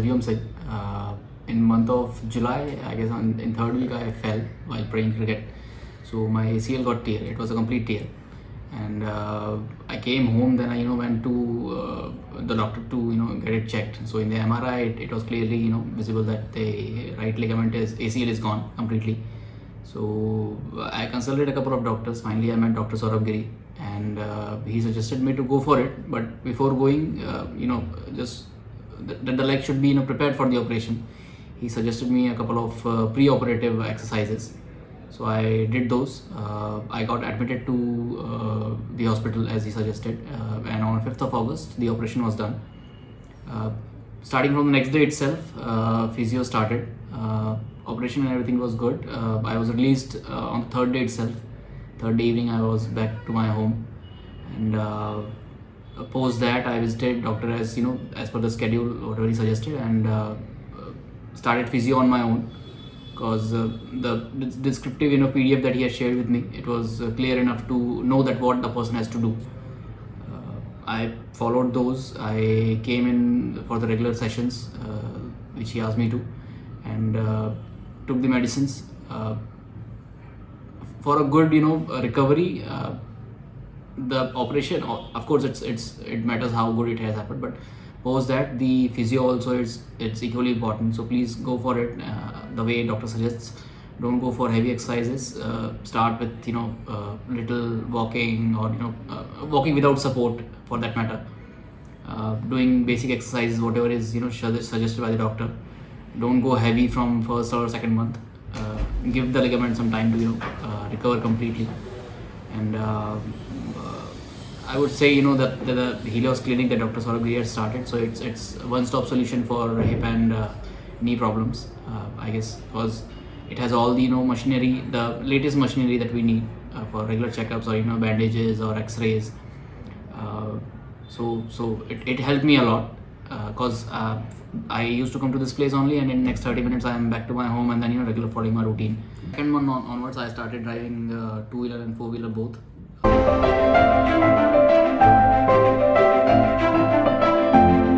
हरिओम से. In month of July, I guess in third week I fell while playing cricket. So my ACL got tear. It was a complete tear. And I came home, then I went to the doctor to get it checked. So in the MRI it was clearly visible that the right ligament ACL is gone completely. So I consulted a couple of doctors. Finally I met Dr. Saurabh Giri, and he suggested me to go for it. But before going, just that the leg should be prepared for the operation. He suggested me a couple of pre-operative exercises. So I did those. I got admitted to the hospital as he suggested, and on 5th of August the operation was done. Starting from the next day itself, physio started. Operation and everything was good. I was released on the third day itself. Third day evening I was back to my home, and post that I visited doctor as per the schedule whatever he suggested, and started physio on my own, because the descriptive PDF that he has shared with me, it was clear enough to know that what the person has to do. I followed those. I came in for the regular sessions which he asked me to, and took the medicines for a good recovery. The operation, of course, it matters how good it has happened, but post that the physio also it's equally important. So please go for it the way doctor suggests. Don't go for heavy exercises. Start with little walking, or walking without support for that matter. Doing basic exercises, whatever is suggested by the doctor. Don't go heavy from first or second month. Give the ligament some time to recover completely. And I would say that the Helios clinic that Dr. Saurabh Giri has started, so it's a one-stop solution for hip and knee problems. I guess because it has all the machinery, the latest machinery that we need for regular checkups, or bandages or X-rays. So it helped me a lot, because I used to come to this place only, and in next 30 minutes I am back to my home, and then regular following my routine. Second month onwards I started driving two-wheeler and four-wheeler both.